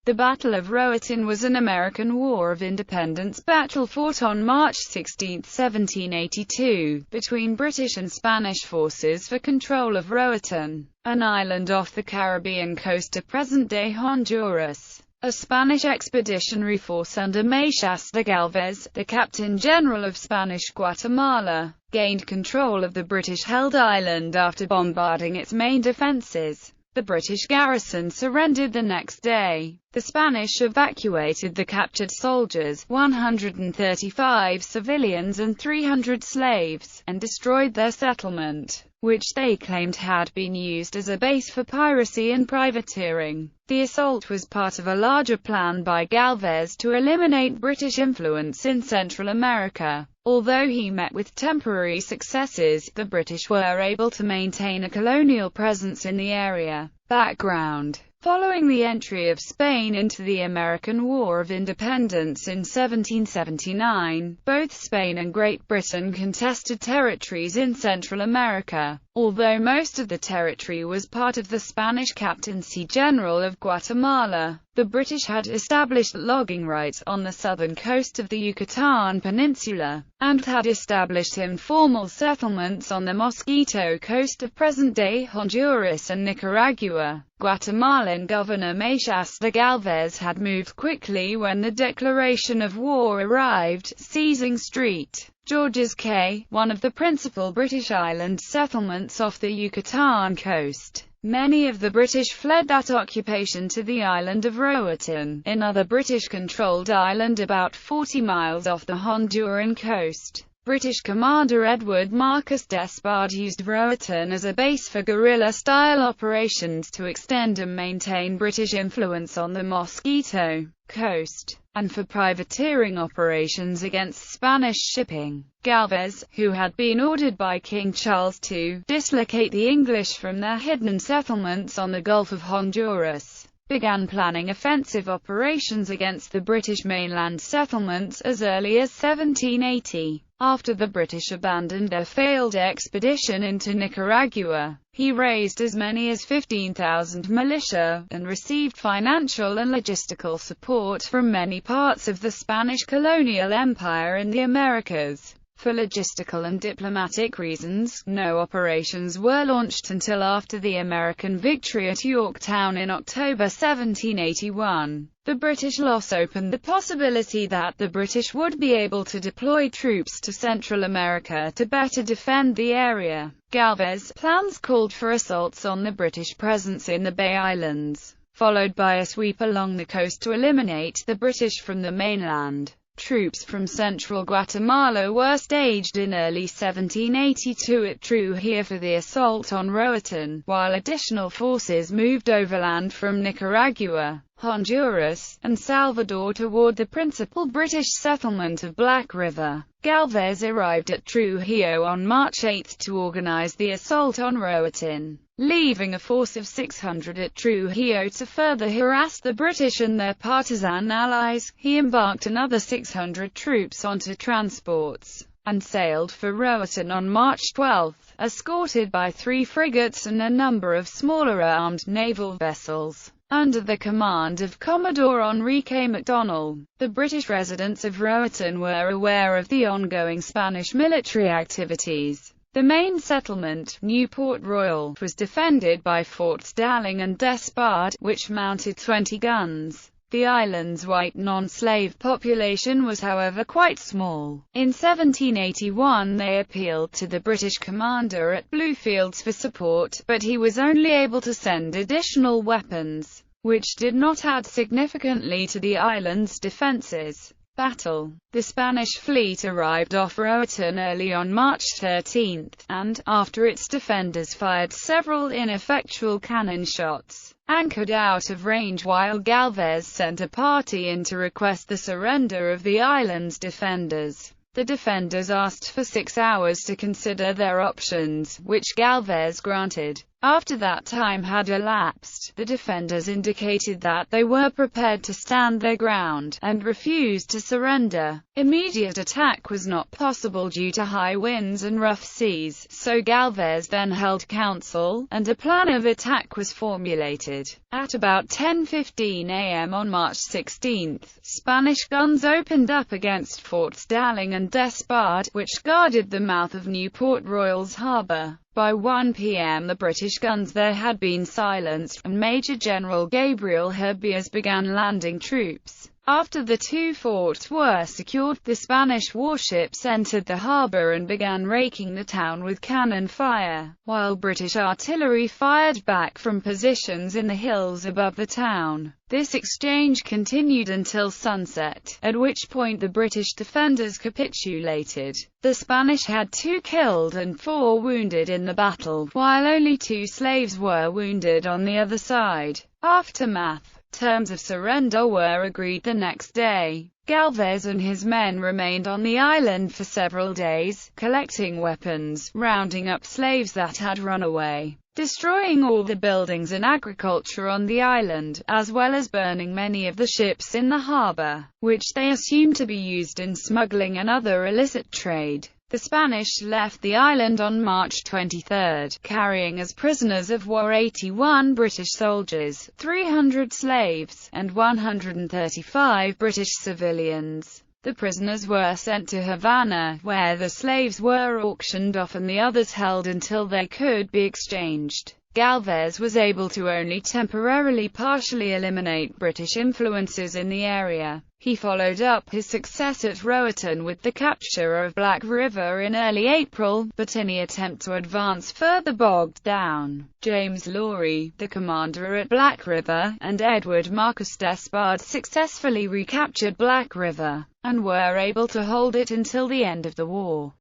The Battle of Roatán was an American War of Independence battle fought on March 16, 1782, between British and Spanish forces for control of Roatán, an island off the Caribbean coast of present-day Honduras. A Spanish expeditionary force under Maestas de Galvez, the Captain-General of Spanish Guatemala, gained control of the British-held island after bombarding its main defences. The British garrison surrendered the next day. The Spanish evacuated the captured soldiers, 135 civilians and 300 slaves, and destroyed their settlement, which they claimed had been used as a base for piracy and privateering. The assault was part of a larger plan by Galvez to eliminate British influence in Central America. Although he met with temporary successes, the British were able to maintain a colonial presence in the area. Background: following the entry of Spain into the American War of Independence in 1779, both Spain and Great Britain contested territories in Central America. Although most of the territory was part of the Spanish Captaincy General of Guatemala, the British had established logging rights on the southern coast of the Yucatan Peninsula, and had established informal settlements on the Mosquito Coast of present-day Honduras and Nicaragua. Guatemalan Governor Maestas de Galvez had moved quickly when the declaration of war arrived, seizing St. George's Cay, one of the principal British island settlements off the Yucatan coast. Many of the British fled that occupation to the island of Roatán, another British-controlled island about 40 miles off the Honduran coast. British Commander Edward Marcus Despard used Roatán as a base for guerrilla-style operations to extend and maintain British influence on the Mosquito Coast, and for privateering operations against Spanish shipping. Galvez, who had been ordered by King Charles to dislocate the English from their hidden settlements on the Gulf of Honduras, began planning offensive operations against the British mainland settlements as early as 1780. After the British abandoned their failed expedition into Nicaragua, he raised as many as 15,000 militia, and received financial and logistical support from many parts of the Spanish colonial empire in the Americas. For logistical and diplomatic reasons, no operations were launched until after the American victory at Yorktown in October 1781. The British loss opened the possibility that the British would be able to deploy troops to Central America to better defend the area. Galvez's plans called for assaults on the British presence in the Bay Islands, followed by a sweep along the coast to eliminate the British from the mainland. Troops from central Guatemala were staged in early 1782 at Trujillo for the assault on Roatán, while additional forces moved overland from Nicaragua, Honduras, and Salvador toward the principal British settlement of Black River. Galvez arrived at Trujillo on March 8 to organize the assault on Roatán. Leaving a force of 600 at Trujillo to further harass the British and their partisan allies, he embarked another 600 troops onto transports, and sailed for Roatán on March 12, escorted by 3 frigates and a number of smaller armed naval vessels, under the command of Commodore Enrique MacDonell. The British residents of Roatán were aware of the ongoing Spanish military activities. The main settlement, New Port Royal, was defended by Forts Darling and Despard, which mounted 20 guns. The island's white non-slave population was however quite small. In 1781 they appealed to the British commander at Bluefields for support, but he was only able to send additional weapons, which did not add significantly to the island's defences. Battle. The Spanish fleet arrived off Roatán early on March 13, and, after its defenders fired several ineffectual cannon shots, anchored out of range while Galvez sent a party in to request the surrender of the island's defenders. The defenders asked for 6 hours to consider their options, which Galvez granted. After that time had elapsed, the defenders indicated that they were prepared to stand their ground, and refused to surrender. Immediate attack was not possible due to high winds and rough seas, so Galvez then held council, and a plan of attack was formulated. At about 10:15 a.m. on March 16, Spanish guns opened up against Forts Darling and Despard, which guarded the mouth of New Port Royal's harbour. By 1 p.m. the British guns there had been silenced, and Major General Gabriel Herbias began landing troops. After the two forts were secured, the Spanish warships entered the harbour and began raking the town with cannon fire, while British artillery fired back from positions in the hills above the town. This exchange continued until sunset, at which point the British defenders capitulated. The Spanish had 2 killed and 4 wounded in the battle, while only 2 slaves were wounded on the other side. Aftermath. Terms of surrender were agreed the next day. Galvez and his men remained on the island for several days, collecting weapons, rounding up slaves that had run away, destroying all the buildings and agriculture on the island, as well as burning many of the ships in the harbour, which they assumed to be used in smuggling and other illicit trade. The Spanish left the island on March 23, carrying as prisoners of war 81 British soldiers, 300 slaves, and 135 British civilians. The prisoners were sent to Havana, where the slaves were auctioned off and the others held until they could be exchanged. Galvez was able to only temporarily partially eliminate British influences in the area. He followed up his success at Roatán with the capture of Black River in early April, but any attempt to advance further bogged down. James Laurie, the commander at Black River, and Edward Marcus Despard successfully recaptured Black River, and were able to hold it until the end of the war.